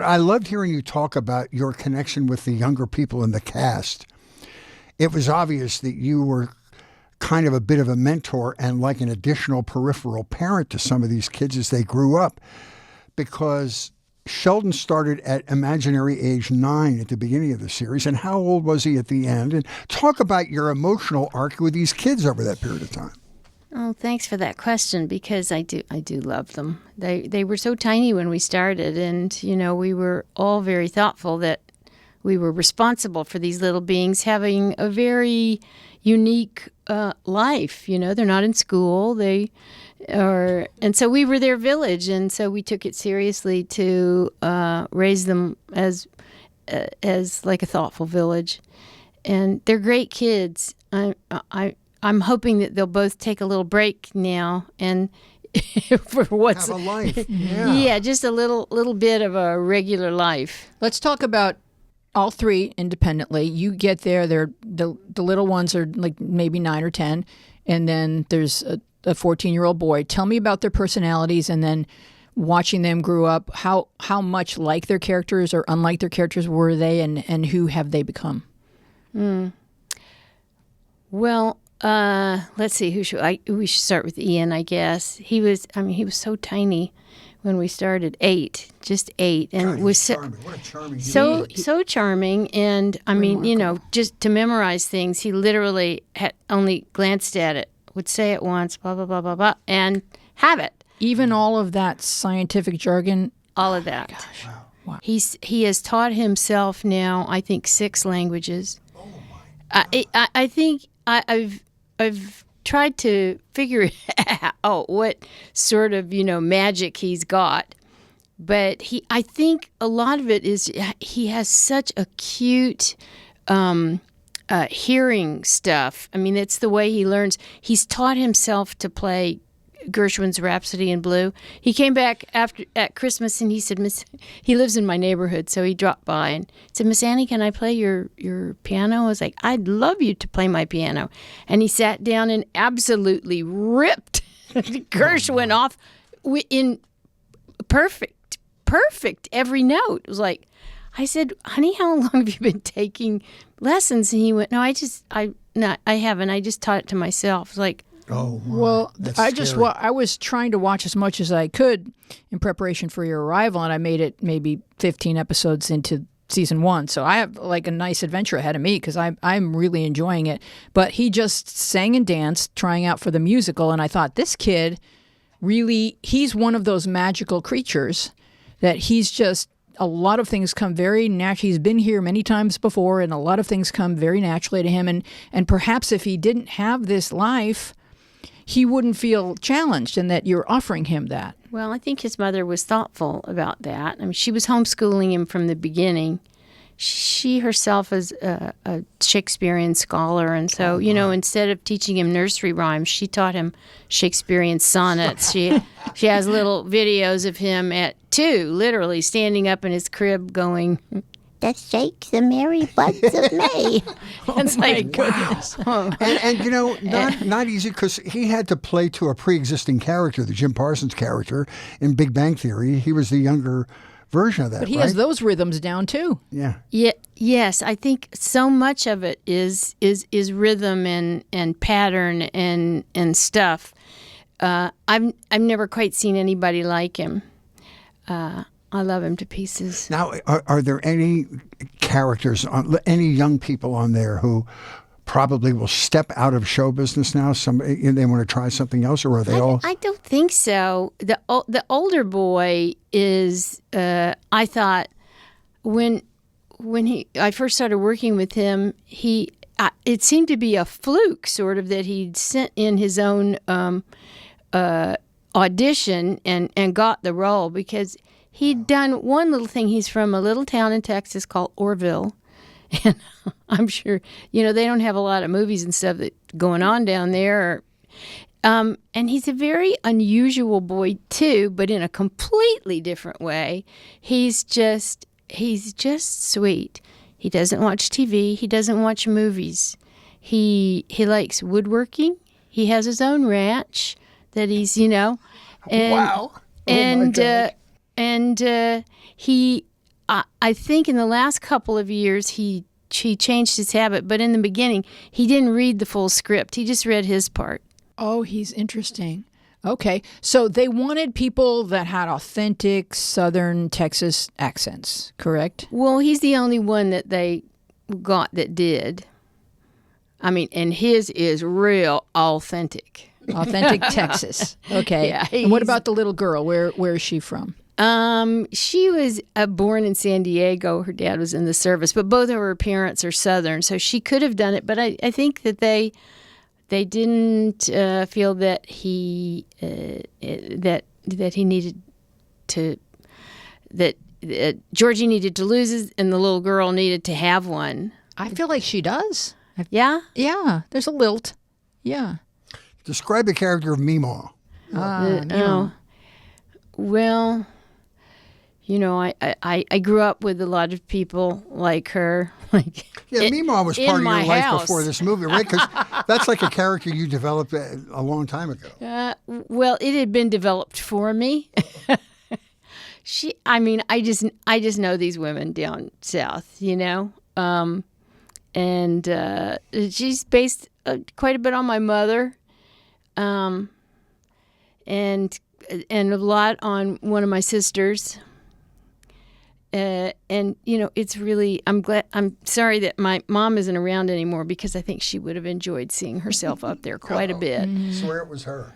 I loved hearing you talk about your connection with the younger people in the cast. It was obvious that you were kind of a bit of a mentor and like an additional peripheral parent to some of these kids as they grew up, because Sheldon started at imaginary age 9 at the beginning of the series. And how old was he at the end? And talk about your emotional arc with these kids over that period of time. Oh, thanks for that question, because I do love them. They were so tiny when we started, and we were all very thoughtful that we were responsible for these little beings having a very unique life. They're not in school. And so we were their village, and so we took it seriously to raise them as like a thoughtful village. And they're great kids. I'm hoping that they'll both take a little break now and for what's have a life. Yeah, just a little bit of a regular life. Let's talk about all three independently. You get there, the little ones are like maybe 9 or 10, and then there's a 14-year-old boy. Tell me about their personalities, and then watching them grow up, how much like their characters or unlike their characters were they, and who have they become? Well, let's see. We should start with Ian, I guess. He was so tiny when we started. 8, just 8, and God, was charming. What a charming so charming. And I mean, just to memorize things, he literally had only glanced at it, would say it once, blah blah blah blah blah, and have it. Even all of that scientific jargon. All of that. Gosh. Wow. He has taught himself now, I think, 6 languages. Oh my! I think I've tried to figure out what sort of magic he's got, but I think a lot of it is he has such acute hearing stuff. I mean, it's the way he learns. He's taught himself to play Gershwin's Rhapsody in Blue. He came back at Christmas and he said, he lives in my neighborhood, so he dropped by and said, Miss Annie, can I play your piano? I was like, I'd love you to play my piano. And he sat down and absolutely ripped Gershwin off in perfect every note. It was like, I said, honey, how long have you been taking lessons? And he went, no, I haven't. I just taught it to myself. It was like, oh, my. Well, That's I was trying to watch as much as I could in preparation for your arrival, and I made it maybe 15 episodes into season 1. So I have like a nice adventure ahead of me because I'm really enjoying it. But he just sang and danced, trying out for the musical, and I thought, this kid really, he's one of those magical creatures that he's just, a lot of things come very naturally. He's been here many times before, and a lot of things come very naturally to him. And perhaps if he didn't have this life, he wouldn't feel challenged, and that you're offering him that. Well, I think his mother was thoughtful about that. I mean, she was homeschooling him from the beginning. She herself is a Shakespearean scholar, and so, instead of teaching him nursery rhymes, she taught him Shakespearean sonnets. She has little videos of him at 2, literally standing up in his crib going, the shakes the merry buds of May. It's like, goodness. Wow. And not easy, because he had to play to a pre-existing character, the Jim Parsons character in Big Bang Theory. He was the younger version of that, But he right? has those rhythms down too. Yeah. Yes, I think so much of it is rhythm and pattern and stuff. I've never quite seen anybody like him. I love him to pieces. Now, are there any characters, any young people on there who probably will step out of show business now? They want to try something else, or are they all? I don't think so. The older boy is. I thought when I first started working with him, it seemed to be a fluke, sort of, that he'd sent in his own audition and got the role, because he'd done one little thing. He's from a little town in Texas called Orville. And I'm sure, they don't have a lot of movies and stuff that going on down there. And he's a very unusual boy, too, but in a completely different way. He's just sweet. He doesn't watch TV. He doesn't watch movies. He likes woodworking. He has his own ranch that he's, and, wow. And he I think in the last couple of years he changed his habit, but in the beginning he didn't read the full script. He just read his part. Oh, he's interesting. Okay. So they wanted people that had authentic Southern Texas accents, correct? Well, he's the only one that they got that did. I mean, and his is real authentic. Authentic Texas. Okay. Yeah, and what about the little girl? Where is she from? She was born in San Diego. Her dad was in the service, but both of her parents are Southern, so she could have done it. But I think that they didn't feel that he that he needed to that Georgie needed to lose his, and the little girl needed to have one. I feel like she does. Yeah? Yeah. There's a lilt. Yeah. Describe the character of Meemaw. Oh, well, you know, I grew up with a lot of people like her. Like, Yeah, Meemaw was part of your my life house. before this movie, right? Because that's like a character you developed a long time ago. well, it had been developed for me. I just know these women down south, you know, and she's based quite a bit on my mother, and a lot on one of my sisters. And you know, it's really, I'm sorry that my mom isn't around anymore, because I think she would have enjoyed seeing herself up there quite a bit. Swear it was her.